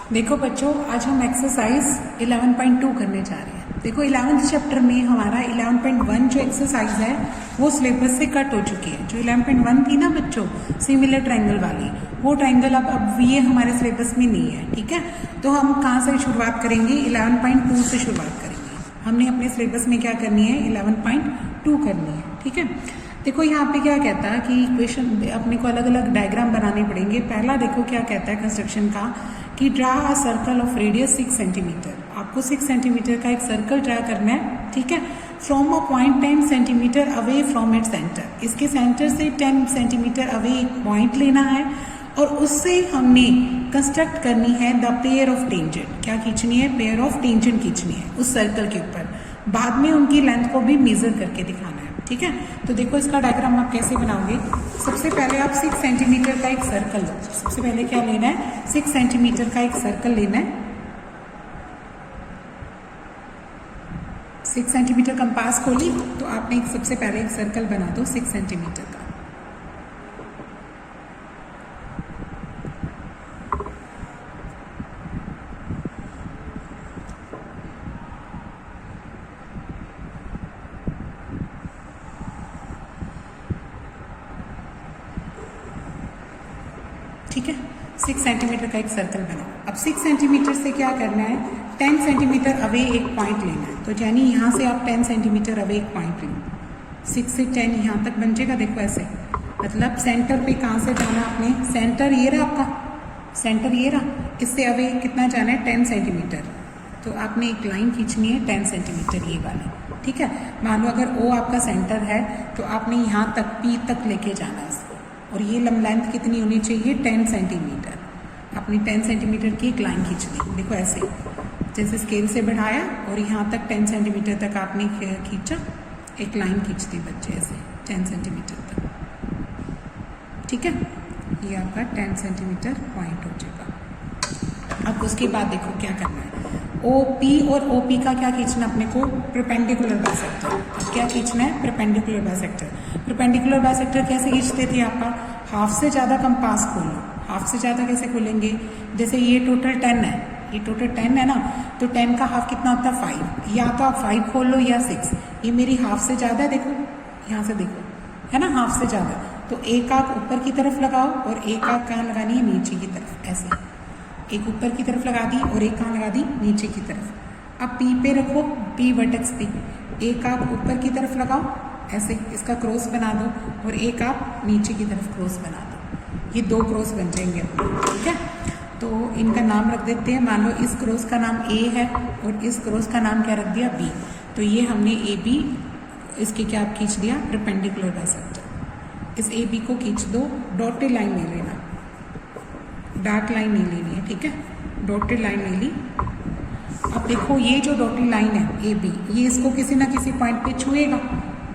देखो बच्चों, आज हम एक्सरसाइज 11.2 करने जा रहे हैं। देखो 11th चैप्टर में हमारा 11.1 जो एक्सरसाइज है वो सिलेबस से कट हो चुकी है। जो 11.1 थी ना बच्चों, सिमिलर ट्रायंगल वाली, वो ट्रायंगल अब ये हमारे सिलेबस में नहीं है। ठीक है, तो हम कहाँ से शुरुआत करेंगे? 11.2 से शुरुआत करेंगे। हमने अपने सिलेबस में क्या करनी है? 11.2 करनी है। ठीक है, देखो यहाँ पे क्या कहता है कि इक्वेशन अपने को अलग अलग डायग्राम बनाने पड़ेंगे। पहला देखो क्या कहता है कंस्ट्रक्शन का कि draw a circle of radius 6 centimetre. आपको 6 सेंटीमीटर का एक सर्कल ड्रा करना है। ठीक है, from a point 10 centimetre away from it centre. इसके सेंटर से 10 सेंटीमीटर अवे एक पॉइंट लेना है और उससे हमने कंस्ट्रक्ट करनी है द पेयर ऑफ टेंजेंट। क्या खींचनी है? पेयर ऑफ टेंजेंट खींचनी है उस सर्कल के ऊपर। बाद में उनकी लेंथ को भी मेजर करके दिखाना है। ठीक है, तो देखो इसका डायग्राम आप कैसे बनाओगे। सबसे पहले आप 6 सेंटीमीटर का एक सर्कल लो। सबसे पहले क्या लेना है? 6 सेंटीमीटर का एक सर्कल लेना है। 6 सेंटीमीटर कंपास खोली तो आपने सबसे पहले एक सर्कल बना दो 6 सेंटीमीटर का। ठीक है, 6 सेंटीमीटर का एक सर्कल बनाओ। अब 6 सेंटीमीटर से क्या करना है? 10 सेंटीमीटर अवे एक पॉइंट लेना है। तो यानी यहाँ से आप 10 सेंटीमीटर अवे एक पॉइंट लो। 6 से 10 यहाँ तक बन जाएगा। देखो ऐसे, मतलब सेंटर पे कहाँ से जाना आपने? सेंटर ये रहा आपका, सेंटर ये रहा, इससे अवे कितना जाना है? 10 सेंटीमीटर। तो आपने एक लाइन खींचनी है 10 सेंटीमीटर ये वाली। ठीक है, मान लो अगर ओ आपका सेंटर है तो आपने यहाँ तक पी तक लेके जाना है इसको। और ये लेंथ कितनी होनी चाहिए? 10 सेंटीमीटर। आपने 10 सेंटीमीटर की एक लाइन खींचनी। देखो ऐसे, जैसे स्केल से बढ़ाया और यहाँ तक 10 सेंटीमीटर तक आपने खींचा, एक लाइन खींचती बच्चे ऐसे 10 सेंटीमीटर तक। ठीक है, ये आपका 10 सेंटीमीटर पॉइंट हो जाएगा। अब उसके बाद देखो क्या करना है। OP और OP का क्या खींचना अपने को? Perpendicular bisector. क्या खींचना है? Perpendicular bisector. परपेंडिकुलर बाइसेक्टर कैसे खींचते थे? आपका हाफ से ज़्यादा कंपास खोलो। हाफ से ज़्यादा कैसे खोलेंगे? जैसे ये टोटल 10 है, ये टोटल 10 है ना, तो 10 का हाफ कितना होता है? 5। या तो आप 5 खोल लो या 6। ये मेरी हाफ से ज़्यादा है, देखो यहाँ से देखो, है ना, हाफ से ज़्यादा। तो एक आंख ऊपर की तरफ लगाओ और एक आंख कहाँ लगानी है? नीचे की तरफ। ऐसे एक ऊपर की तरफ लगा दी और एक कहाँ लगा दी? नीचे की तरफ। अब P पे रखो, P वर्टेक्स पे एक आंख ऊपर की तरफ लगाओ, ऐसे इसका क्रॉस बना दो और एक आंख नीचे की तरफ क्रॉस बना दो। ये 2 क्रॉस बन जाएंगे अपने। ठीक है, तो इनका नाम रख देते हैं। मान लो इस क्रॉस का नाम A है और इस क्रॉस का नाम क्या रख दिया? B। तो ये हमने AB इसके क्या खींच दिया? Perpendicular bisector. इस AB को खींच दो। डॉटेड लाइन ले लेना, डार्क लाइन नहीं लेनी है। ठीक है, डॉटेड लाइन ले ली। अब देखो ये जो डॉटेड लाइन है AB, ये इसको किसी ना किसी पॉइंट पे छुएगा।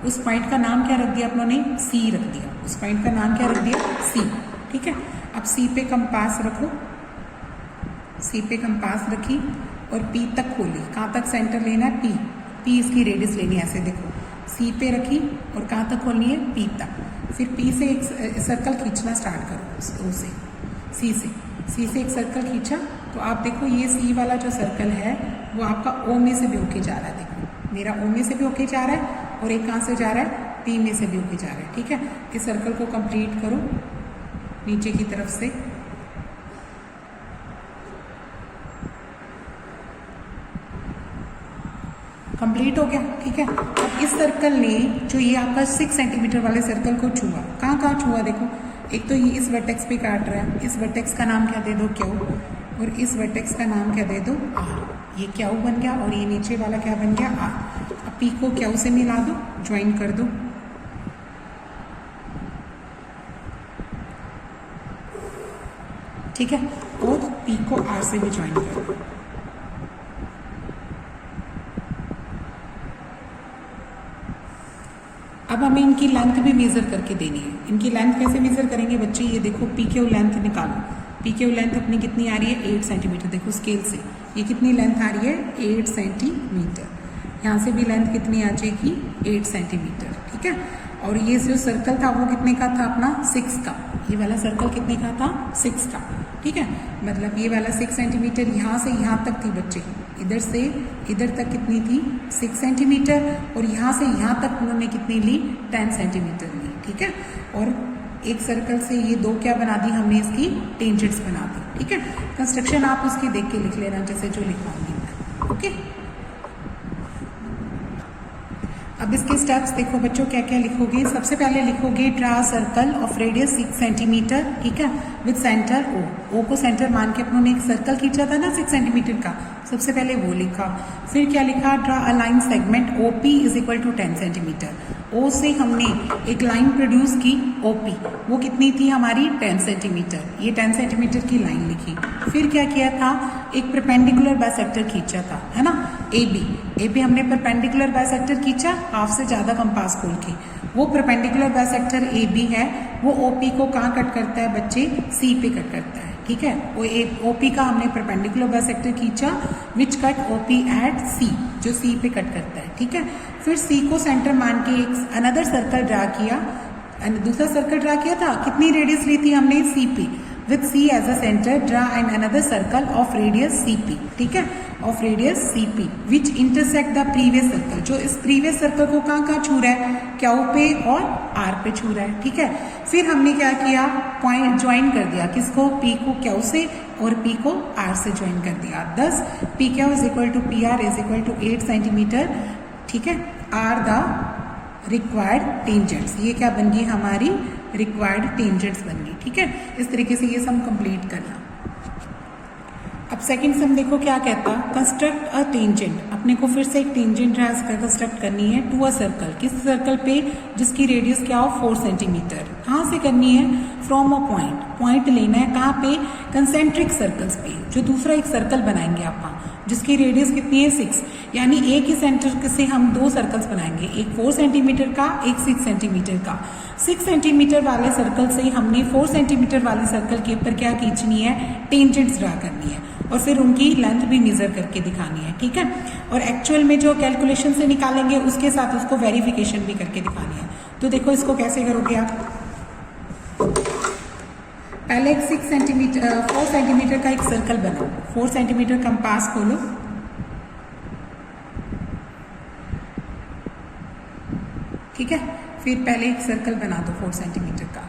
उस पॉइंट का नाम क्या रख दिया आप लोगों ने? C रख दिया। उस पॉइंट का नाम क्या रख दिया? C। ठीक है, अब C पे कंपास रखो। C पे कंपास रखी और P तक खोली। कहाँ तक सेंटर लेना है? P इसकी रेडियस लेनी है। ऐसे देखो, C पे रखी और कहाँ तक खोलनी है? P तक। फिर P से एक सर्कल खींचना स्टार्ट करो। C से एक सर्कल खींचा तो आप देखो ये C वाला जो सर्कल है वो आपका O में से भी होके जा रहा है। देखो मेरा O में से भी होके जा रहा है और एक कहाँ से जा रहा है? P में से भी होके जा रहा है। ठीक है, इस सर्कल को कंप्लीट करो नीचे की तरफ से। कंप्लीट हो गया। ठीक है, अब इस सर्कल ने जो ये आपका 6 सेंटीमीटर वाले सर्कल को छुआ, कहाँ छुआ? देखो एक तो ये इस वर्टेक्स पे काट रहा है। इस वर्टेक्स का नाम क्या दे दो? Q। और इस वर्टेक्स का नाम क्या दे दो? R। ये Q बन गया और ये नीचे वाला क्या बन गया? R। अब P को Q से मिला दो, ज्वाइन कर दो। ठीक है, और P को R से भी ज्वाइन कर दो। अब हमें इनकी लेंथ भी मेजर करके देनी है। इनकी लेंथ कैसे मेजर करेंगे बच्चे? ये देखो PQ लेंथ निकालो। PQ लेंथ अपनी कितनी आ रही है? 8 सेंटीमीटर। देखो स्केल से ये कितनी लेंथ आ रही है? 8 सेंटीमीटर। यहाँ से भी लेंथ कितनी आ जाएगी? 8 सेंटीमीटर। ठीक है, और ये जो सर्कल था वो कितने का था अपना? 6 का। ये वाला सर्कल कितने का था? 6 का। ठीक है, मतलब ये वाला 6 सेंटीमीटर यहाँ से यहाँ तक थी बच्चे, इधर से इधर तक कितनी थी 6 सेंटीमीटर, और यहाँ से यहाँ तक उन्होंने कितनी ली 10 सेंटीमीटर ली। ठीक है, और एक सर्कल से ये दो क्या बना दी हमने, इसकी टेंजेंट्स बना दी। ठीक है, कंस्ट्रक्शन आप उसकी देख के लिख लेना जैसे जो लिखवाऊंगी मैं। ओके, अब इसके स्टेप्स देखो बच्चों, क्या क्या लिखोगे। सबसे पहले लिखोगे draw circle of radius 6 centimetre, ठीक है, विद सेंटर ओ को सेंटर मान के अपनों ने एक सर्कल खींचा था ना 6 सेंटीमीटर का, सबसे पहले वो लिखा। फिर क्या लिखा, draw a line segment OP is equal to 10 centimetre. O से हमने एक लाइन प्रोड्यूस की OP, वो कितनी थी हमारी 10 सेंटीमीटर, ये 10 सेंटीमीटर की लाइन लिखी। फिर क्या किया था, एक परपेंडिकुलर बाइसेक्टर खींचा था, है ना, AB हमने परपेंडिकुलर बाइसेक्टर खींचा हाफ से ज्यादा कंपास खोल के, वो परपेंडिकुलर बाइसेक्टर AB है, वो OP को कहाँ कट करता है बच्चे, C पे कट करता है। ठीक है, वो OP का हमने परपेंडिकुलर बाइसेक्टर खींचा which cut OP at C, जो C पे कट करता है। ठीक है, फिर C को सेंटर मान के एक अनदर सर्कल ड्रा किया, दूसरा सर्कल ड्रा किया था, कितनी रेडियस ली थी हमने CP, with C as a center draw and another circle of radius CP, ठीक है, of radius CP which intersect the previous circle, जो इस previous circle को कहाँ छू रहा है, Q पे और R पे छू रहा है। ठीक है, फिर हमने क्या किया, पॉइंट ज्वाइन कर दिया, किसको, P को Q से और P को R से ज्वाइन कर दिया। thus PQ is equal to PR is equal to 8 centimetre. ठीक है, आर द रिक्वायर्ड टेंजेंट्स, ये क्या बन गई हमारी रिक्वायर्ड टेंजेंट्स बन गई। ठीक है, इस तरीके से ये सम कंप्लीट करना। अब सेकंड सम देखो क्या कहता, कंस्ट्रक्ट अ टेंजेंट, अपने को फिर से एक टेंजेंट कंस्ट्रक्ट करनी है टू अ सर्कल, किस सर्कल पे, जिसकी रेडियस क्या हो 4 सेंटीमीटर। कहाँ से करनी है, फ्रॉम अ पॉइंट लेना है, कहाँ पे, कंसेंट्रिक सर्कल्स पे, जो दूसरा एक सर्कल बनाएंगे आप, जिसकी रेडियस कितनी है 6, यानी एक ही सेंटर से हम दो सर्कल्स बनाएंगे, एक 4 सेंटीमीटर का, एक 6 सेंटीमीटर का। 6 सेंटीमीटर वाले सर्कल से हमने 4 सेंटीमीटर वाले सर्कल के ऊपर क्या खींचनी है, टेंजेंट्स ड्रा करनी है, और फिर उनकी लेंथ भी मेजर करके दिखानी है। ठीक है, और एक्चुअल में जो कैलकुलेशन से निकालेंगे उसके साथ उसको वेरिफिकेशन भी करके दिखानी है। तो देखो इसको कैसे करोगे आप, पहले एक 4 सेंटीमीटर का एक सर्कल बनाओ, 4 सेंटीमीटर कंपास खोलो, ठीक है, फिर पहले एक सर्कल बना दो 4 सेंटीमीटर का।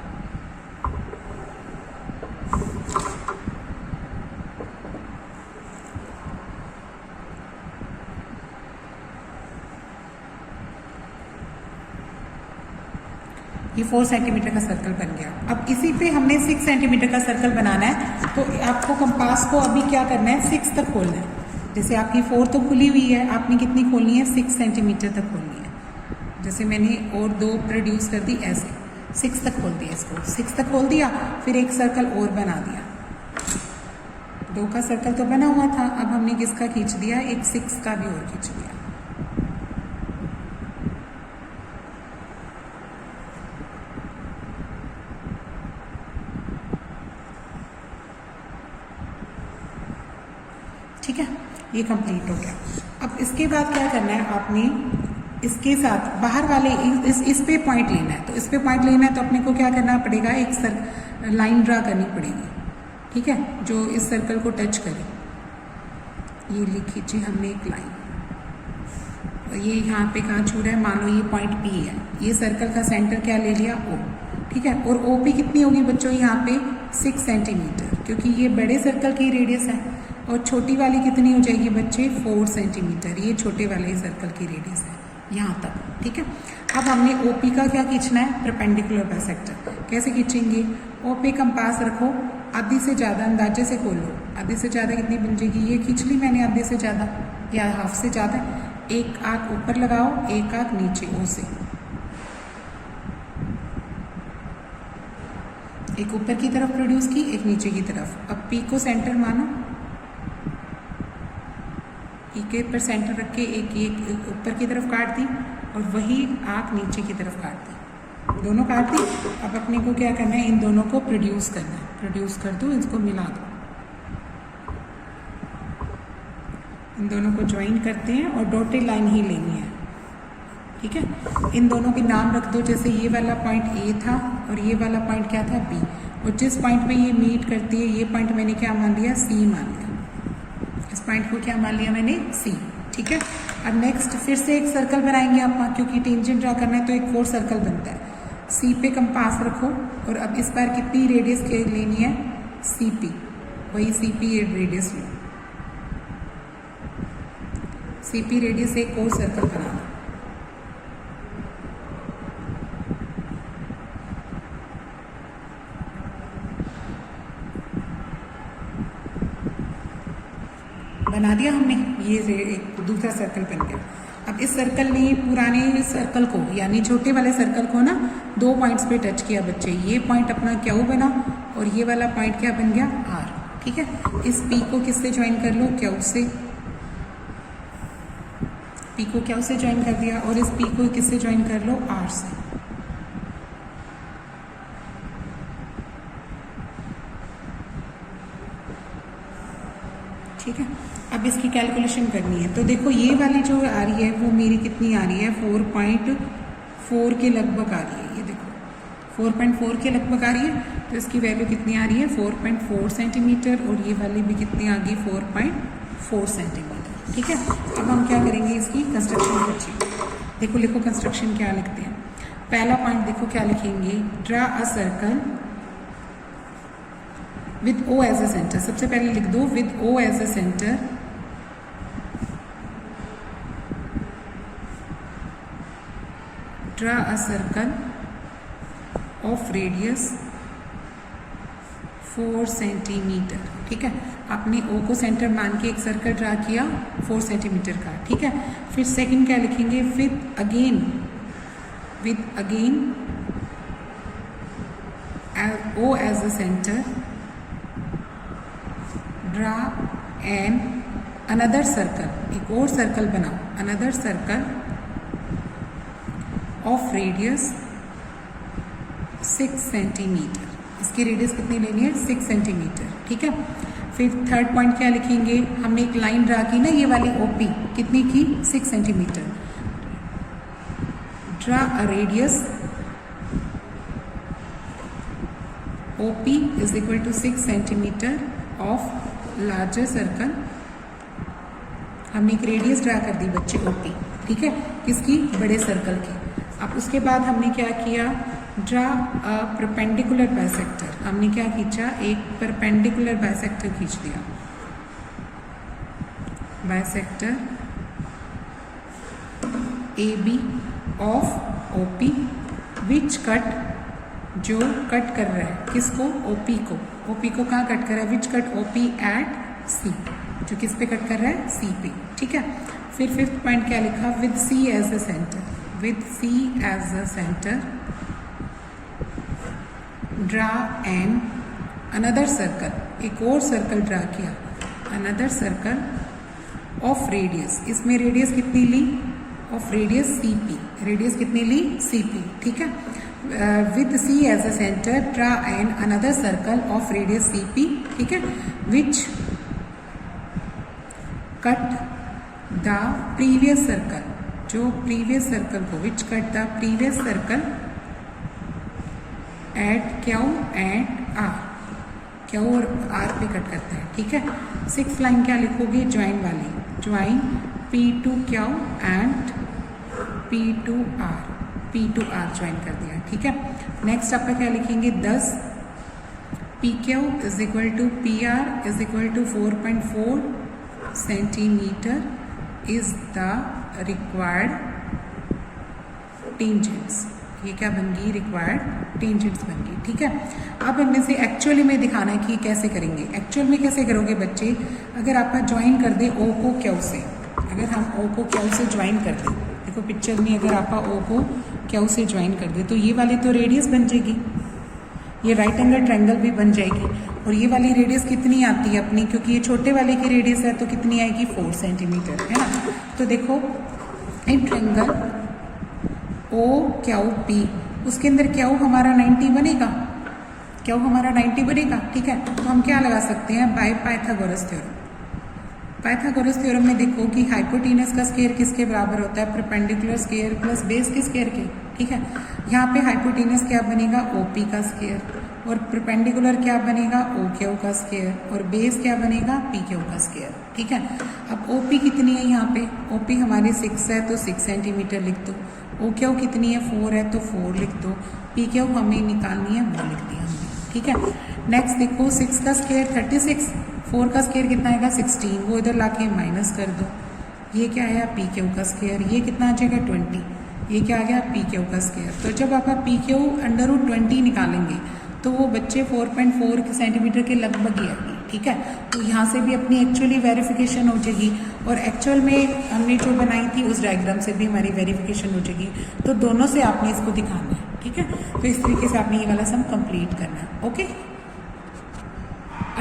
ये 4 सेंटीमीटर का सर्कल बन गया। अब इसी पे हमने 6 सेंटीमीटर का सर्कल बनाना है, तो आपको कंपास को अभी क्या करना है, 6 तक खोलना है। जैसे आपकी 4 तो खुली हुई है, आपने कितनी खोलनी है, 6 सेंटीमीटर तक खोलनी है। जैसे मैंने और 2 प्रोड्यूस कर दी, ऐसे 6 तक खोल दिया, इसको 6 तक खोल दिया, फिर एक सर्कल और बना दिया। 2 का सर्कल तो बना हुआ था, अब हमने किसका खींच दिया, एक 6 का भी और खींच दिया। ठीक है, ये कंप्लीट हो गया। अब इसके बाद क्या करना है, आपने इसके साथ बाहर वाले इस पे पॉइंट लेना है, तो इस पे पॉइंट लेना है तो अपने को क्या करना पड़ेगा, एक लाइन ड्रा करनी पड़ेगी। ठीक है, जो इस सर्कल को टच करे, ये लिखी जी हमने एक लाइन, और ये यहाँ पे कहाँ छू रहा है, मान लो ये पॉइंट P है, ये सर्कल का सेंटर क्या ले लिया O। ठीक है, और OP कितनी होगी बच्चों, यहाँ पे 6 सेंटीमीटर, क्योंकि ये बड़े सर्कल की रेडियस है, और छोटी वाली कितनी हो जाएगी बच्चे, 4 सेंटीमीटर, ये छोटे वाले सर्कल की रेडियस है यहाँ तक। ठीक है, अब हमने OP का क्या खींचना है, परपेंडिकुलर बाइसेक्टर। कैसे खींचेंगे, O पे कंपास रखो, आधी से ज़्यादा अंदाजे से खोलो, आधे से ज़्यादा कितनी बन जाएगी, ये खींच ली मैंने आधे से ज़्यादा या हाफ से ज़्यादा। एक आंख ऊपर लगाओ, एक आंख नीचे, O से एक ऊपर की तरफ प्रोड्यूस की, एक नीचे की तरफ। अब P को सेंटर मानो, P के ऊपर सेंटर रख के एक ऊपर की तरफ काट दी, और वही आंख नीचे की तरफ काट दी, दोनों काट दी। अब अपने को क्या करना है, इन दोनों को प्रोड्यूस करना है, प्रोड्यूस कर दो, इसको मिला दो, इन दोनों को ज्वाइन करते हैं और डॉटेड लाइन ही लेनी है। ठीक है, इन दोनों के नाम रख दो, जैसे ये वाला पॉइंट A था और ये वाला पॉइंट क्या था B, और जिस पॉइंट पे ये मीट करती है ये पॉइंट मैंने क्या मान लिया, सी मान लिया। इस पॉइंट को क्या मान लिया मैंने, सी। ठीक है, अब नेक्स्ट फिर से एक सर्कल बनाएंगे आप, क्योंकि टेंजेंट ड्रा करना है तो एक और सर्कल बनता है। सी पे कंपास रखो और अब इस बार कितनी रेडियस के लेनी है, सी पी, वही सी पी रेडियस लो। सी पी रेडियस एक और सर्कल बना लो। बना दिया हमने, ये एक दूसरा सर्कल बन गया। अब इस सर्कल ने पुराने सर्कल को यानी छोटे वाले सर्कल को ना 2 पॉइंट्स पे टच किया बच्चे। ये पॉइंट अपना क्यू बना और ये वाला पॉइंट क्या बन गया, आर। ठीक है, इस पी को किससे ज्वाइन कर लो, क्यू से। पी को क्यू से ज्वाइन कर दिया और इस पी को किससे ज्वाइन कर लो, आर से। ठीक है, अब इसकी कैलकुलेशन करनी है। तो देखो ये वाली जो आ रही है वो मेरी कितनी आ रही है, 4.4 के लगभग आ रही है। ये देखो 4.4 के लगभग आ रही है, तो इसकी वैल्यू कितनी आ रही है, 4.4 सेंटीमीटर। और ये वाली भी कितनी आ गई, 4.4 सेंटीमीटर। ठीक है, अब हम क्या करेंगे, इसकी कंस्ट्रक्शन बच्चे देखो, लिखो कंस्ट्रक्शन क्या लिखते हैं। पहला पॉइंट देखो क्या लिखेंगे, draw a circle with O as a center। सबसे पहले लिख दो with O as a center, draw a circle of radius 4 centimetre. ठीक है, आपने O को सेंटर मान के एक सर्कल ड्रा किया 4 सेंटीमीटर का। ठीक है, फिर सेकंड क्या लिखेंगे, with again O as a center, draw an another circle, एक और सर्कल बनाओ, another circle of radius 6 centimetre. इसकी रेडियस कितनी लेनी है, 6 सेंटीमीटर। ठीक है, फिर थर्ड पॉइंट क्या लिखेंगे, हमने एक लाइन ड्रा की ना, ये वाली ओपी कितनी की, 6 centimetre. Draw a radius OP is equal to 6 centimetre of larger circle. हमने एक रेडियस ड्रा कर दी बच्चे, ओपी। ठीक है, किसकी, बड़े सर्कल की। अब उसके बाद हमने क्या किया, ड्रा अ परपेंडिकुलर बाइसेक्टर। हमने क्या खींचा, एक परपेंडिकुलर बाइसेक्टर खींच दिया, bisector A B of OP which cut, जो कट कर रहा है किसको, ओपी को। ओपी को कहाँ कट कर रहा है, विच कट ओपी एट सी, जो किस पे कट कर रहा है, सी पे। ठीक है, फिर फिफ्थ पॉइंट क्या लिखा, with C as a centre, with C as a centre draw an another circle, एक और सर्कल ड्रा किया, अनदर सर्कल ऑफ रेडियस। इसमें रेडियस कितनी ली, of radius C P, radius कितनी ली, सी पी। ठीक है, with C as a center draw an another circle of radius CP। ठीक है, which cut the previous circle, जो previous circle को, which cut the previous circle at Q and R, Q और R पे cut करता है। ठीक है, 6th लाइन क्या लिखोगे, ज्वाइन वाली, join P to Q and P to R, P to R join कर दिया। ठीक है, नेक्स्ट आपका क्या लिखेंगे, 10 P Q is equal to P R is equal to 4.4 centimetre is the required tangents. ये क्या बन गई, रिक्वायर्ड टेंजेंट्स बन गई। ठीक है, अब इनमें से एक्चुअली में दिखाना है कि कैसे करेंगे। एक्चुअल में कैसे करोगे बच्चे, अगर आप ज्वाइन कर दे ओ को क्यू से, अगर हम ओ को क्यू से ज्वाइन कर दें, देखो पिक्चर में अगर आप ओ को क्यू से ज्वाइन कर दे तो ये वाली तो रेडियस बन जाएगी, ये राइट एंगल ट्रायंगल भी बन जाएगी। और ये वाली रेडियस कितनी आती है अपनी, क्योंकि ये छोटे वाले की रेडियस है तो कितनी आएगी, 4 सेंटीमीटर, है ना। तो देखो in triangle O Q P, उसके अंदर क्यू हमारा 90 बनेगा, क्यू हमारा 90 बनेगा। ठीक है, तो हम क्या लगा सकते हैं, by Pythagoras theorem. Pythagoras theorem में देखो कि हाइपोटेनस का स्क्वायर किसके बराबर होता है, परपेंडिकुलर स्क्वायर प्लस बेस के स्क्वायर के। ठीक है, यहाँ पे हाइपोटेनस क्या बनेगा, ओपी का स्क्वायर, और परपेंडिकुलर क्या बनेगा, ओ क्यू का स्क्वायर, और बेस क्या बनेगा, पी क्यू का स्क्वायर। ठीक है, अब ओ पी कितनी है यहाँ पे, ओ पी हमारी 6 है तो 6 सेंटीमीटर लिख दो, ओ क्यू कितनी है 4 है तो 4 लिख दो, पी क्यू हमें निकालनी है वो लिख दिया हमने। ठीक है, नेक्स्ट देखो 6 का स्क्वायर 36, 4 का स्क्वायर कितना आएगा 16, वो इधर लाके माइनस कर दो, ये क्या आया पी क्यू का स्क्वायर, ये कितना आ जाएगा 20, ये क्या आ गया पी क्यू का स्क्वायर। तो जब आप पी क्यू √20 निकालेंगे तो वो बच्चे 4.4 सेंटीमीटर के लगभग ही आएगी। ठीक है, तो यहाँ से भी अपनी एक्चुअली वेरिफिकेशन हो जाएगी और एक्चुअल में हमने जो बनाई थी उस डायग्राम से भी हमारी वेरिफिकेशन हो जाएगी। तो दोनों से आपने इसको दिखाना है। ठीक है, तो इस तरीके से आपने ये वाला सम कंप्लीट करना है। ओके,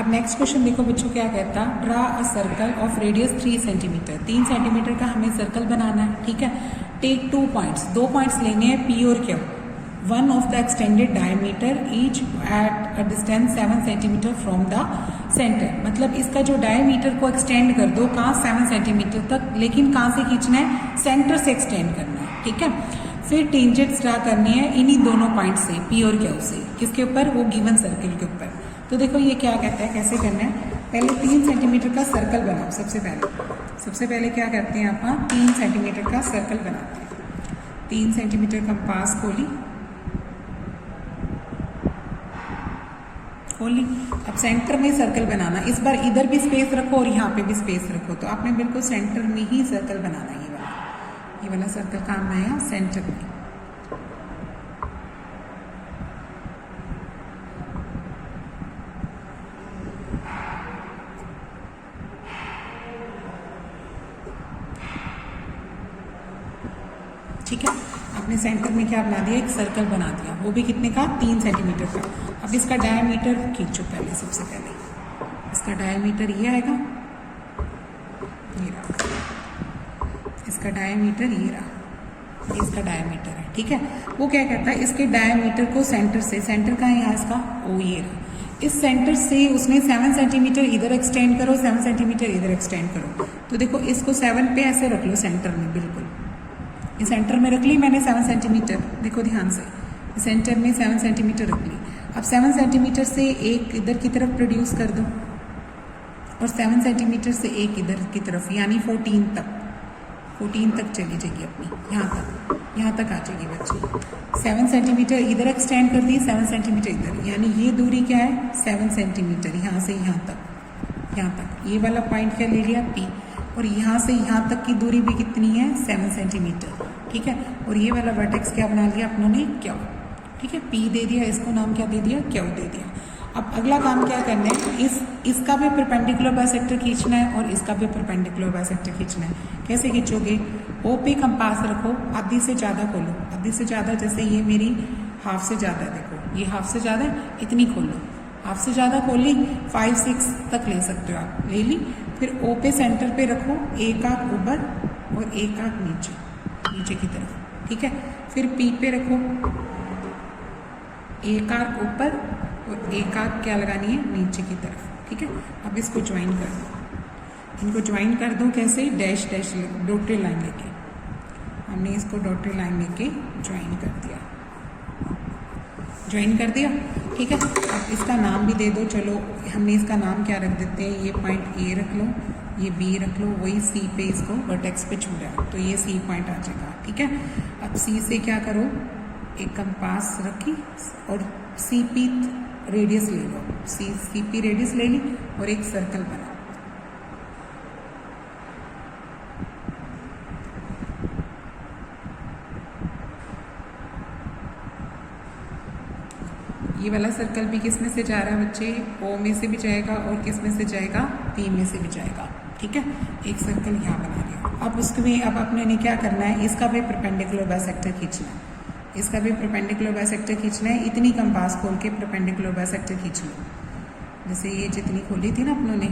अब नेक्स्ट क्वेश्चन देखो बच्चों क्या कहता, draw a circle of radius 3 centimetre, 3 centimetre का हमें सर्कल बनाना है। ठीक है, टेक 2 पॉइंट्स, 2 पॉइंट्स लेने हैं पी और Q, one of the extended diameter each at a distance 7 centimetre from the centre. मतलब इसका जो डायमीटर को एक्सटेंड कर दो कहाँ 7 सेंटीमीटर तक, लेकिन कहाँ से खींचना है, सेंटर से एक्सटेंड करना है। ठीक है, फिर टेंजेंट्स ड्रा करनी है इन्हीं दोनों पॉइंट से, पी और क्यू से, किसके ऊपर, वो गिवन सर्किल के ऊपर। तो देखो ये क्या कहता है, कैसे करना है, पहले 3 सेंटीमीटर का सर्कल बनाओ। सबसे पहले क्या करते हैं आप, 3 सेंटीमीटर का सर्कल बनाते हैं। 3 सेंटीमीटर कंपास खोली, अब सेंटर में सर्कल बनाना, इस बार इधर भी स्पेस रखो और यहाँ पे भी स्पेस रखो, तो आपने बिल्कुल सेंटर में ही सर्कल बनाना है। ये वाला सर्कल काम आया सेंटर में। ठीक है, आपने सेंटर में क्या बना दिया, एक सर्कल बना दिया, वो भी कितने का, 3 सेंटीमीटर का। अब इसका डायमीटर खींचो पहले, सबसे पहले इसका डायमीटर ये आएगा, ये रहा इसका डायमीटर, ये रहा, ये इसका डायमीटर है। ठीक है, वो क्या कहता है, इसके डायमीटर को सेंटर से, सेंटर का है यहाँ इसका, ओ ये रहा, इस सेंटर से उसने 7 सेंटीमीटर इधर एक्सटेंड करो, 7 सेंटीमीटर इधर एक्सटेंड करो। तो देखो इसको 7 पे ऐसे रख लो सेंटर में, बिल्कुल ये सेंटर में रख ली मैंने 7 सेंटीमीटर, देखो ध्यान से, सेंटर में 7 सेंटीमीटर रख ली। अब 7 सेंटीमीटर से एक इधर की तरफ प्रोड्यूस कर दो और 7 सेंटीमीटर से एक इधर की तरफ, यानी 14 तक चली जाएगी अपनी, यहाँ तक आ जाएगी बच्ची। 7 सेंटीमीटर इधर एक्सटेंड कर दी, 7 सेंटीमीटर इधर, यानी ये दूरी क्या है 7 सेंटीमीटर, यहाँ से यहाँ तक। ये वाला पॉइंट क्या ले लिया पी, और यहाँ से यहाँ तक की दूरी भी कितनी है 7 सेंटीमीटर। ठीक है, और ये वाला वर्टेक्स क्या बना लिया अपनों ने, क्यू। ठीक है, पी दे दिया, इसको नाम क्या दे दिया, क्यू दे दिया। अब अगला काम क्या करना है, इसका भी परपेंडिकुलर बाइसेक्टर खींचना है और इसका भी परपेंडिकुलर बाइसेक्टर खींचना है। कैसे खींचोगे, ओ पे कंपास रखो, आधी से ज़्यादा खोलो, आधी से ज़्यादा, जैसे ये मेरी हाफ से ज़्यादा है, देखो ये हाफ से ज़्यादा है, इतनी खोलो, हाफ से ज़्यादा खोल ली, 5-6 तक ले सकते हो आप, ले ली। फिर ओ पे सेंटर पे रखो, एक आंख ऊपर और एक आंख नीचे की तरफ। ठीक है, फिर पी पे रखो, एक आंख ऊपर और एक आंख क्या लगानी है नीचे की तरफ। ठीक है, अब इसको ज्वाइन कर दो, इनको ज्वाइन कर दो, कैसे, डैश डॉटेड लाइन लेके, हमने इसको डॉटेड लाइन लेके ज्वाइन कर दिया। ठीक है, अब इसका नाम भी दे दो, चलो हमने इसका नाम क्या रख देते हैं, ये पॉइंट ए रख लो, ये बी रख लो, वही सी पे इसको वर्टेक्स पे छू रहा है तो ये सी पॉइंट आ जाएगा। ठीक है, अब सी से क्या करो, एक कंपास रखी और सी पी रेडियस ले लो, सी पी रेडियस ले ली और एक सर्कल बनाओ। ये वाला सर्कल भी किस में से जा रहा है बच्चे, ओ में से भी जाएगा और किस में से जाएगा, पी में से भी जाएगा। ठीक है, एक सर्कल यहाँ बना लिया। अब उसमें अब अपने ने क्या करना है, इसका भी परपेंडिकुलर बाइसेक्टर खींचना है, इसका भी परपेंडिकुलर बाइसेक्टर खींचना है। इतनी कंपास खोल के परपेंडिकुलर बाइसेक्टर खींच लो, जैसे ये जितनी खोली थी ना अपनों ने,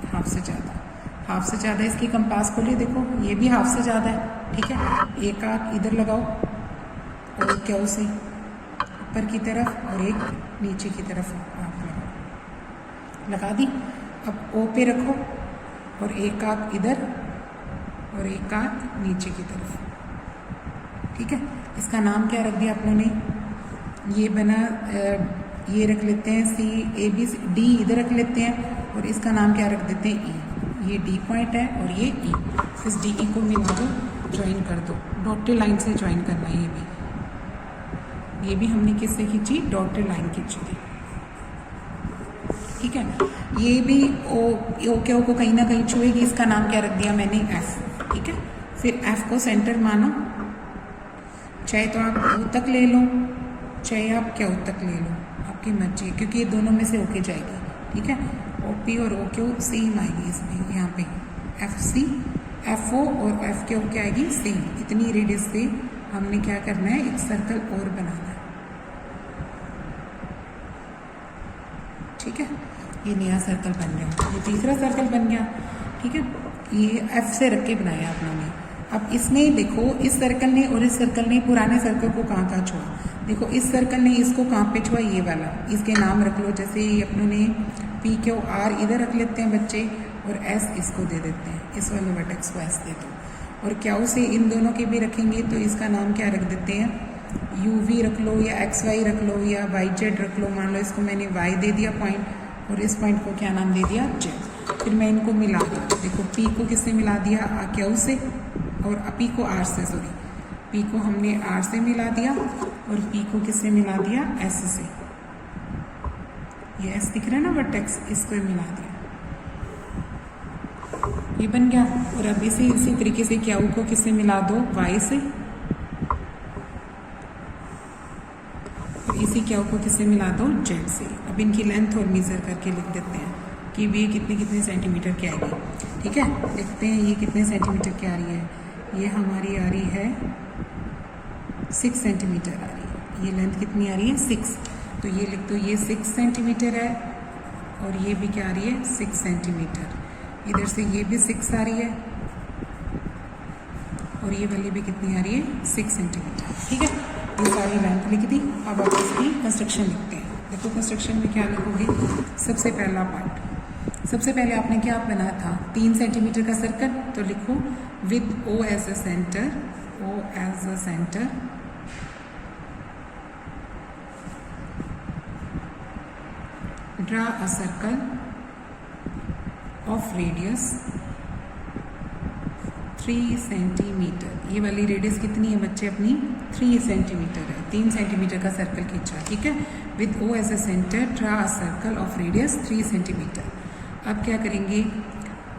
हाफ से ज़्यादा इसकी कंपास खोली, देखो ये भी हाफ से ज़्यादा है। ठीक है, एक आंख इधर लगाओ और क्या उसे ऊपर की तरफ और एक नीचे की तरफ लगा दी। अब ओ पे रखो और एक आंख इधर और एक आंख नीचे की तरफ। ठीक है, इसका नाम क्या रख दिया आप लोगों ने, ये बना ये रख लेते हैं सी, ए बी डी इधर रख लेते हैं और इसका नाम क्या रख देते हैं ई। ये डी पॉइंट है और ये ई। इस डी ई को मिला दो, ज्वाइन कर दो, डॉटेड लाइन से ज्वाइन करना है। ये भी हमने किससे खींची, डॉटेड लाइन खींची थी, ठीक है। ये भी ओ के ओ को कहीं ना कहीं छुएगी, इसका नाम क्या रख दिया मैंने, एफ, ठीक है। फिर एफ को सेंटर मानो, चाहे तो आप ओ तक ले लो, चाहे आप क्या ओ तक ले लो, आपकी मर्जी है, क्योंकि ये दोनों में से होके जाएगी, ठीक है। ओ पी और ओ क्यू सेम आएगी इसमें, यहाँ पे एफ सी, एफ ओ और एफ क्यू क्या आएगी, सेम। इतनी रेडियस से हमने क्या करना है, एक सर्कल और बनाना है, ठीक है। ये नया सर्कल बन गया, ये तीसरा सर्कल बन गया, ठीक है। ये एफ से रख के बनाया अपना ने। अब इसने देखो, इस सर्कल ने और इस सर्कल ने पुराने सर्कल को कहाँ छुआ। देखो इस सर्कल ने इसको कहाँ पे छुआ, ये वाला, इसके नाम रख लो। जैसे अपनों ने पी क्यू आर इधर रख लेते हैं बच्चे, और एस इसको दे देते हैं, इस वाले वर्टेक्स को एस दे दो। और क्यू से इन दोनों के भी रखेंगे तो इसका नाम क्या रख देते हैं, यू वी रख लो, या एक्स वाई रख लो, या वाई जेड रख लो। मान लो इसको मैंने वाई दे दिया पॉइंट, और इस पॉइंट को क्या नाम दे दिया, जेड। फिर मैं इनको मिला दूँ, देखो पी को किससे मिला दिया, क्यू से, और पी को आर से, सॉरी पी को हमने आर से मिला दिया, और पी को किससे मिला दिया, एस से। ये एस दिख रहा है ना वर्टेक्स, इसको मिला दिया, ये बन गया। और अब इसी तरीके से क्यू को किससे मिला दो, वाई से, इसी क्यू को किससे मिला दो, जेड से। अब इनकी लेंथ और मेजर करके लिख देते हैं कि ये कितने सेंटीमीटर की आएगी, ठीक है। देखते हैं ये कितने सेंटीमीटर की आ रही है। ये हमारी आ रही है 6 सेंटीमीटर आ रही है। ये लेंथ कितनी आ रही है, 6। तो ये लिख दो, ये 6 सेंटीमीटर है, और ये भी क्या आ रही है, 6 सेंटीमीटर। इधर से ये भी 6 आ रही है, और ये वाली भी कितनी आ रही है, 6 सेंटीमीटर, ठीक है। ये सारी लेंथ लिख दी। अब आप इसकी कंस्ट्रक्शन लिखते हैं। देखो कंस्ट्रक्शन में क्या लिखोगे, सबसे पहला पार्ट, सबसे पहले आपने क्या बनाया था, 3 सेंटीमीटर का सर्कल। तो लिखो with O as a centre, O as a centre, draw a circle of radius 3 centimetre. ये वाली रेडियस कितनी है बच्चे अपनी, 3 सेंटीमीटर है। 3 सेंटीमीटर का सर्कल खींचा, ठीक है। With O as a centre, draw a circle of radius 3 centimetre. अब क्या करेंगे,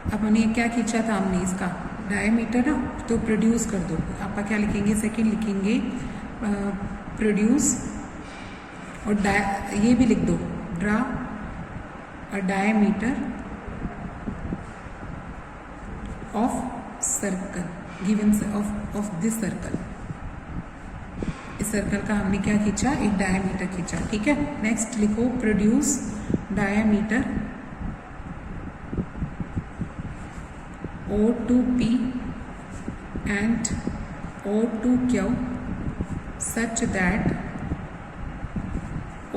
अब हमने क्या खींचा था, हमने इसका डायमीटर ना, तो प्रोड्यूस कर दो। आप क्या लिखेंगे, सेकंड लिखेंगे प्रोड्यूस, और ये भी लिख दो, draw a diameter of circle given of this circle. इस सर्कल का हमने क्या खींचा, एक डायमीटर खींचा, ठीक है। नेक्स्ट लिखो produce diameter O2P and O2Q such that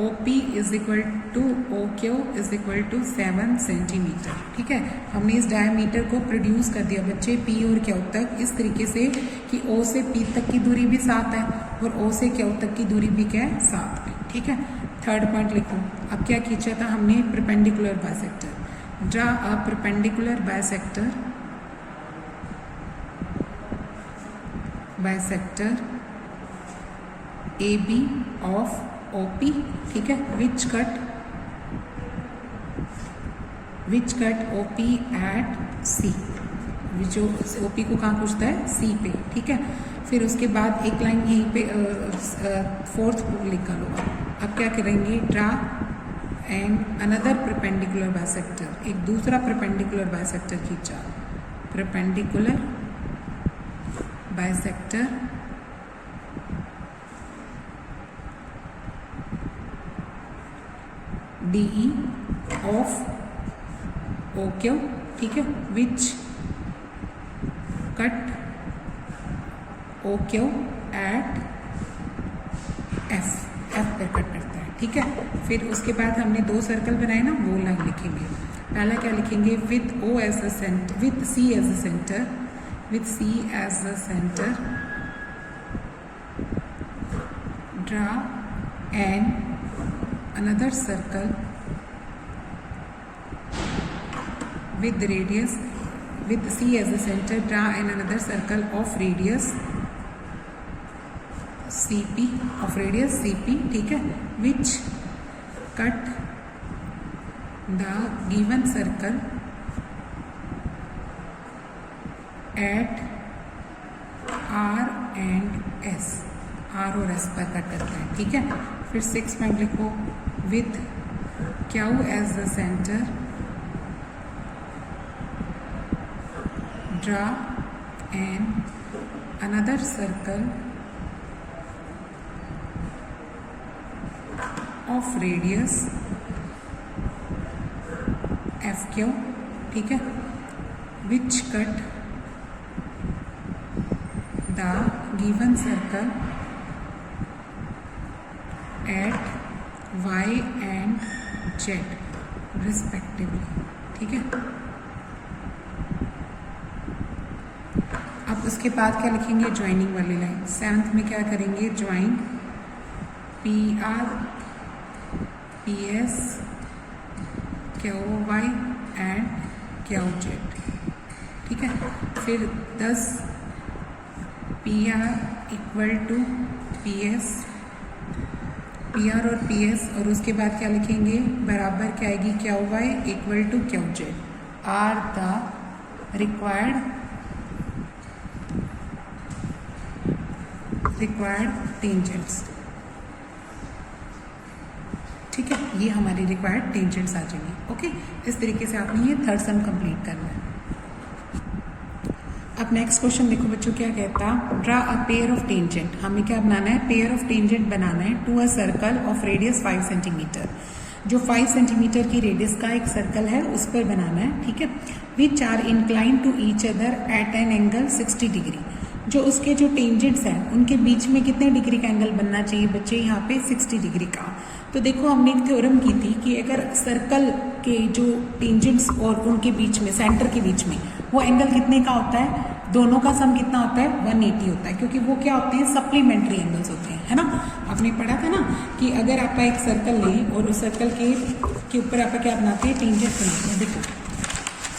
OP is equal to OQ is equal to 7 centimetre, ठीक है। हमने इस डायमीटर को प्रोड्यूस कर दिया बच्चे P और Q तक, इस तरीके से कि O से P तक की दूरी भी 7 है, और O से Q तक की दूरी भी क्या है, 7 है, ठीक है। थर्ड पॉइंट लिखो। अब क्या खींचा था हमने, perpendicular bisector. Draw a perpendicular bisector, bisector AB of OP, ठीक है। Which cut OP at C, जो OP को कहाँ पूछता है, C पे, ठीक है। फिर उसके बाद एक लाइन यहीं पे फोर्थ लिखा लो। अब क्या करेंगे, draw and another perpendicular bisector, एक दूसरा परपेंडिकुलर बाइसेक्टर खींचा, perpendicular bisector DE of OQ, ठीक है। Which cut OQ at F पर कट करता है, ठीक है। फिर उसके बाद हमने 2 सर्कल बनाए ना, वो लाइन लिखेंगे। पहला क्या लिखेंगे, with O as a centre, with C as a centre, with C as the center, draw an another circle with radius with C as the center, draw another circle of radius CP ठीक है, which cut the given circle at R and S, R और S पर cut करता है, ठीक है। फिर 6 point लिखो, with Q as the center, draw another circle of radius FQ, ठीक है, which cut the given circle at Y and Z respectively, ठीक है। अब उसके बाद क्या लिखेंगे, ज्वाइनिंग वाली लाइन। 7th में क्या करेंगे, join PR PS QY and QZ, ठीक है। फिर 10 PR equal to PS, PR और PS, और उसके बाद क्या लिखेंगे, बराबर क्या आएगी, QY equal to QZ are the required tangents, ठीक है। ये हमारी रिक्वायर्ड टेंजेंट्स आ जाएंगे, ओके। इस तरीके से आपने ये थर्ड सम कंप्लीट करना है। अब नेक्स्ट क्वेश्चन देखो बच्चों, क्या कहता, draw a pair of tangent. हमें क्या बनाना है, पेयर ऑफ टेंजेंट बनाना है to a circle of radius 5 centimetre. जो 5 सेंटीमीटर की रेडियस का एक सर्कल है उस पर बनाना है, ठीक है। Which are incline to each other at an angle 60 degree. जो उसके जो टेंजेंट्स हैं उनके बीच में कितने डिग्री का एंगल बनना चाहिए बच्चे, यहाँ पे 60 डिग्री का। तो देखो हमने एक थ्योरम की थी कि अगर सर्कल के जो टेंजेंट्स और उनके बीच में, सेंटर के बीच में, वो एंगल कितने का होता है, दोनों का सम कितना होता है, 180 होता है, क्योंकि वो क्या होते हैं, सप्लीमेंट्री एंगल्स होते हैं, है ना। आपने पढ़ा था ना कि अगर आप एक सर्कल लें और उस सर्कल के ऊपर आप क्या बनाते हैं, टेंजेंट बनाते हैं। देखो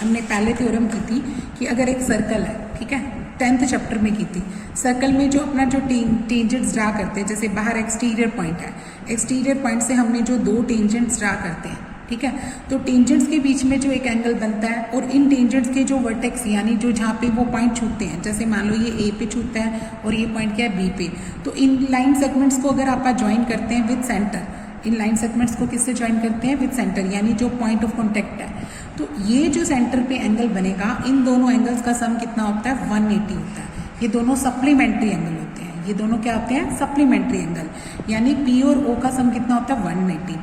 हमने पहले थ्योरम की थी कि अगर एक सर्कल है, ठीक है, 10th चैप्टर में की थी। सर्कल में जो अपना जो टेंजेंट्स ड्रा करते हैं, जैसे बाहर एक्सटीरियर पॉइंट है, एक्सटीरियर पॉइंट से हमने जो 2 टेंजेंट्स ड्रा करते हैं, ठीक है। तो टेंजेंट्स के बीच में जो एक एंगल बनता है और इन टेंजेंट्स के जो वर्टेक्स यानी जो जहाँ पे वो पॉइंट छूटते हैं, जैसे मान लो ये ए पे छूटता है और ये पॉइंट क्या है, बी पे, तो इन लाइन सेगमेंट्स को अगर आप ज्वाइन करते हैं with centre, in line segments को किससे ज्वाइन करते हैं, विद सेंटर, यानी जो पॉइंट ऑफ कॉन्टेक्ट है, तो ये जो सेंटर पे एंगल बनेगा, इन दोनों एंगल्स का सम कितना होता है, 180 होता है। ये दोनों सप्लीमेंट्री एंगल होते हैं, ये दोनों क्या होते हैं, सप्लीमेंट्री एंगल, यानी P और O का सम कितना होता है, 180।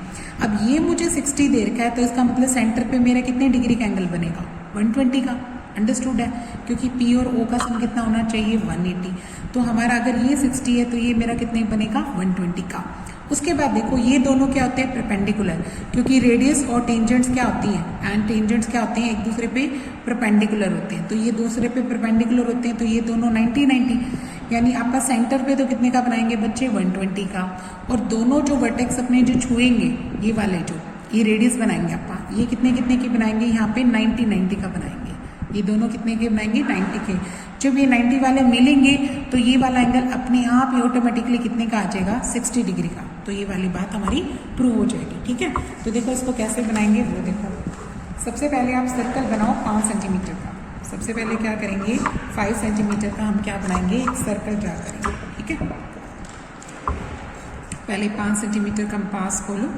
अब ये मुझे 60 दे रखा है, तो इसका मतलब सेंटर पे मेरा कितने डिग्री का एंगल बनेगा, 120 का। अंडरस्टूड है, क्योंकि P और O का सम कितना होना चाहिए, 180। तो हमारा अगर ये 60 है तो ये मेरा कितने बनेगा, 120 का। उसके बाद देखो ये दोनों क्या होते हैं, परपेंडिकुलर, क्योंकि रेडियस और टेंजेंट्स क्या होती हैं, एंड टेंजेंट्स क्या होते हैं, एक दूसरे पे परपेंडिकुलर होते हैं। तो ये दूसरे पे परपेंडिकुलर होते हैं, तो ये दोनों 90-90, यानी आपका सेंटर पे तो कितने का बनाएंगे बच्चे, 120 का। और दोनों जो वर्टेक्स अपने जो छुएंगे, ये वाले जो ये रेडियस बनाएंगे आप, ये कितने कितने की बनाएंगे, यहाँ पे 90-90 का बनाएंगे। ये दोनों कितने के बनाएंगे, 90 के। जब ये 90 वाले मिलेंगे तो ये वाला एंगल अपने आप ही ऑटोमेटिकली कितने का आ जाएगा, 60 डिग्री का। तो ये वाली बात हमारी प्रूव हो जाएगी, ठीक है। तो देखो इसको कैसे बनाएंगे वो देखो। सबसे पहले आप सर्कल बनाओ 5 सेंटीमीटर का। सबसे पहले क्या करेंगे, 5 सेंटीमीटर का हम क्या बनाएंगे, एक सर्कल ड्रा करेंगे, ठीक है। पहले 5 सेंटीमीटर का कंपास खोलो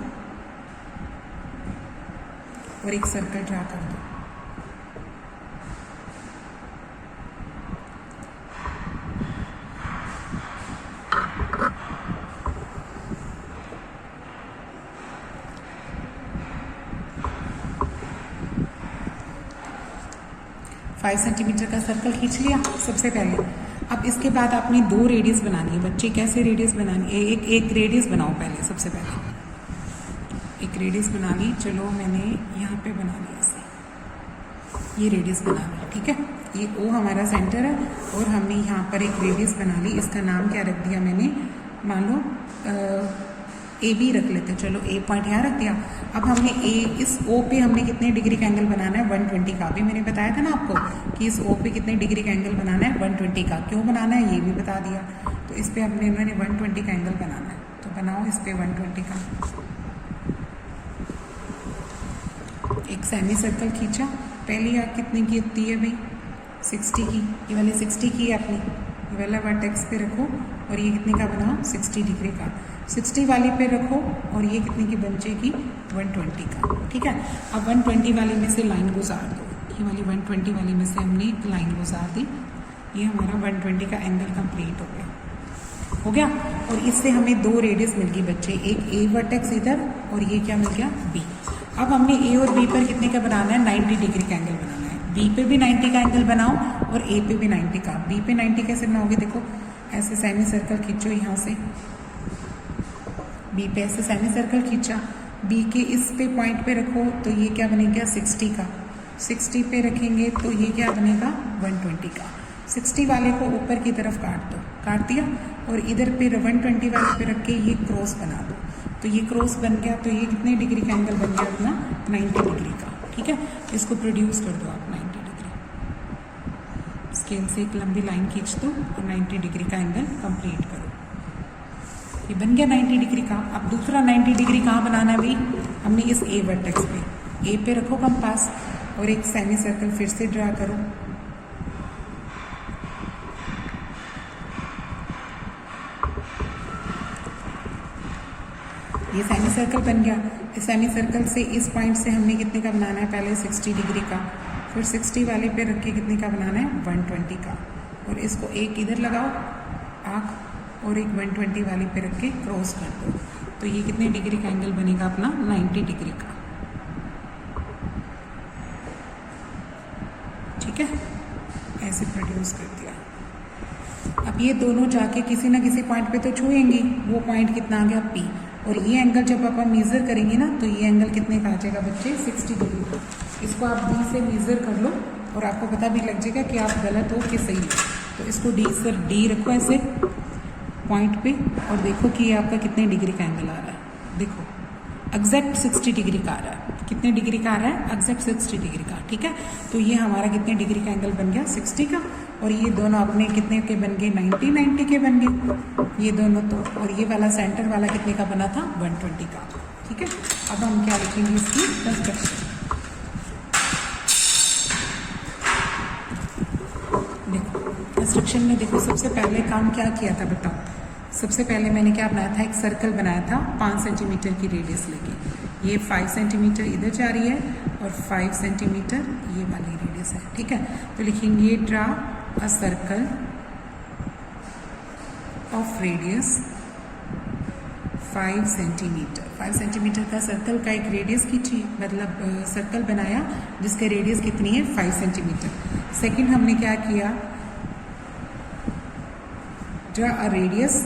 और एक सर्कल ड्रा कर दो। फाइव सेंटीमीटर का सर्कल खींच लिया सबसे पहले। अब इसके बाद आपने 2 रेडियस बनानी है बच्चे। कैसे रेडियस बनानी है, एक रेडियस बनाओ पहले। सबसे पहले एक रेडियस बना ली, चलो मैंने यहाँ पे बना लिया ऐसे, ये रेडियस बना ली, ठीक है। ये O हमारा सेंटर है और हमने यहाँ पर एक रेडियस बना ली। इसका नाम क्या रख दिया मैंने, मान लो ए बी रख लेते हैं, चलो ए पॉइंट यहाँ रख दिया। अब हमने ए इस ओ पे हमने कितने डिग्री का एंगल बनाना है 120 का। अभी मैंने बताया था ना आपको कि इस ओ पे कितने डिग्री का एंगल बनाना है 120 का। क्यों बनाना है ये भी बता दिया। तो इस पे हमने मैंने 120 का एंगल बनाना है, तो बनाओ इस पे 120 का। एक सेमी सर्कल खींचा, पहली आर्क कितने की होती है भाई 60 की, ये वाली 60 की है अपनी, ये वाला वर्टेक्स पे रखो और ये कितने का बनाओ 60 डिग्री का। 60 वाली पे रखो और ये कितने की बन जाएगी 120 का। ठीक है, अब 120 वाली में से लाइन गुजार दो, ये वाली 120 वाली में से हमने एक लाइन गुजार दी, ये हमारा 120 का एंगल कंप्लीट हो गया। और इससे हमें दो रेडियस मिल गई बच्चे, एक ए वर्टेक्स इधर और ये क्या मिल गया बी। अब हमने ए और बी पर कितने का बनाना है 90 डिग्री का एंगल बनाना है। बी पे भी 90 का एंगल बनाओ और ए पे भी 90 का। बी पे 90 कैसे बनाओगे, देखो ऐसे सेमी सर्कल खींचो यहाँ से, बी पे ऐसे सेमी सर्कल खींचा, बी के इस पे पॉइंट पे रखो तो ये क्या बनेगा 60 का। 60 पे रखेंगे तो ये क्या बनेगा 120 का। 60 वाले को ऊपर की तरफ काट दो, काट दिया, और इधर पे 120 वाले पे रख के ये क्रॉस बना दो, तो ये क्रॉस बन गया। तो ये कितने डिग्री का एंगल बन गया अपना 90 डिग्री का। ठीक है, इसको प्रोड्यूस कर दो आप 90 डिग्री। स्केल से एक लंबी लाइन खींच दो और 90 डिग्री का एंगल कंप्लीट करो। ये बन गया 90 डिग्री का। अब दूसरा 90 डिग्री कहाँ बनाना है भाई, हमने इस ए वर्टेक्स पे, ए पे रखो कंपास और एक सेमी सर्कल फिर से ड्रा करो। ये सेमी सर्कल बन गया। इस सेमी सर्कल से इस पॉइंट से हमने कितने का बनाना है, पहले 60 डिग्री का, फिर 60 वाले पे रख के कितने का बनाना है 120 का, और इसको एक इधर लगाओ आँख और एक 120 वाले पे रख के क्रॉस कर दो। तो ये कितने डिग्री का एंगल बनेगा अपना 90 डिग्री का। ठीक है, ऐसे प्रोड्यूस कर दिया। अब ये दोनों जाके किसी ना किसी पॉइंट पे तो छुएंगी, वो पॉइंट कितना आ गया P, और ये एंगल जब आप मेज़र करेंगे ना तो ये एंगल कितने का आ जाएगा बच्चे 60 डिग्री। इसको आप D से मेज़र कर लो और आपको पता भी लग जाएगा कि आप गलत हो कि सही हो। तो इसको D रखो ऐसे पॉइंट पे और देखो कि ये आपका कितने डिग्री का एंगल आ रहा है। देखो एग्जैक्ट 60 डिग्री का आ रहा है। कितने डिग्री का आ रहा है, एग्जैक्ट 60 डिग्री का। ठीक है, तो ये हमारा कितने डिग्री का एंगल बन गया 60 का, और ये दोनों अपने कितने के बन गए 90 के बन गए ये दोनों। तो और ये वाला सेंटर वाला कितने का बना था 120 का। ठीक है, अब हम क्या लिखेंगे इसकी कंस्ट्रक्शन। देखो कंस्ट्रक्शन में देखो सबसे पहले काम क्या किया था बताओ। सबसे पहले मैंने क्या बनाया था, एक सर्कल बनाया था 5 सेंटीमीटर की रेडियस लेके। ये 5 सेंटीमीटर इधर जा रही है और 5 सेंटीमीटर ये वाली रेडियस है। ठीक है, तो लिखेंगे draw a circle of radius 5 centimetre. 5 centimetre का सर्कल का एक रेडियस खींची, मतलब सर्कल बनाया जिसका रेडियस कितनी है 5 सेंटीमीटर। सेकंड हमने क्या किया, ड्रा अ रेडियस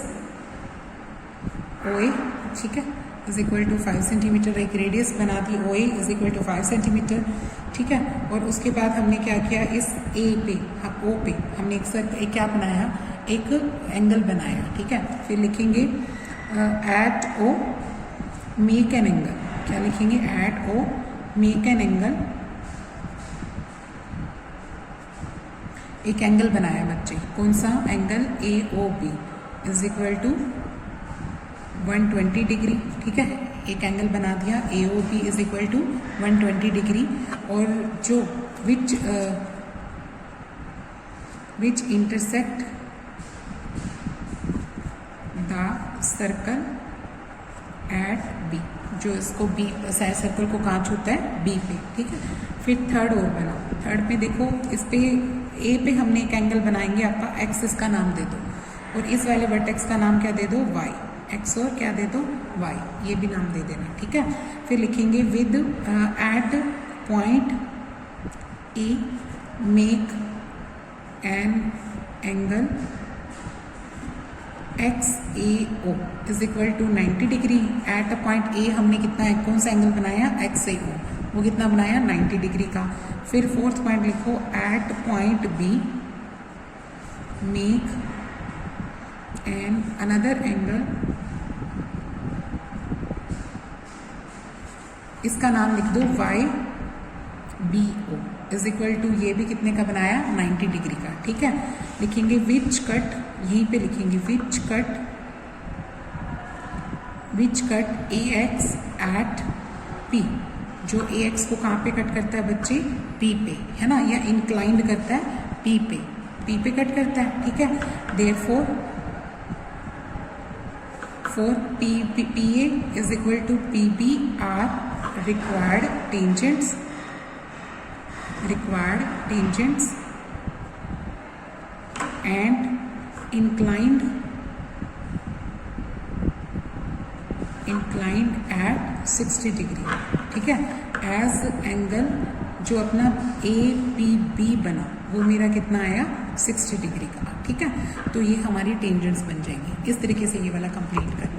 OA, ठीक है, इज इक्वल टू 5 सेंटीमीटर। एक रेडियस बना दी OA is equal to 5 centimetre. ठीक है, और उसके बाद हमने क्या किया, इस A पे O पे हमने एक क्या बनाया, एक एंगल बनाया। ठीक है, फिर लिखेंगे at O make an angle. क्या लिखेंगे, at O make an angle. एक एंगल बनाया बच्चे, कौन सा angle AOB is equal to 120 degree. ठीक है, एक एंगल बना दिया AOB is equal to 120 degree, और जो which intersect the circle at B, जो इसको B सर्कल को कहाँ छूता है B पे। ठीक है, फिर थर्ड और बनाओ। थर्ड पे देखो, इस पे A पे हमने एक एंगल बनाएंगे, आपका X इसका नाम दे दो, और इस वाले वर्टेक्स का नाम क्या दे दो Y, X और क्या दे दो Y, ये भी नाम दे देना। ठीक है, फिर लिखेंगे with at point E make an angle XAO is equal to 90 degree. At a point A हमने कितना है, कौन सा एंगल बनाया XAO, वो कितना बनाया 90 डिग्री का। फिर फोर्थ पॉइंट लिखो, at point B make an another angle इसका नाम लिख दो Y B O is equal to, ये भी कितने का बनाया 90 डिग्री का, ठीक है। लिखेंगे विच कट, यहीं पे लिखेंगे which cut A X at P, जो ए एक्स को कहाँ पे कट करता है बच्चे, पी पे, है ना, या इंक्लाइंड करता है पी पे कट करता है, ठीक है। Therefore for PA is equal to PB are required tangents and inclined at 60 degree, ठीक है। एज एंगल जो अपना APB बना वो मेरा कितना आया 60 डिग्री का, ठीक है। तो ये हमारी टेंजेंट्स बन जाएंगी। इस तरीके से ये वाला कंप्लीट करना।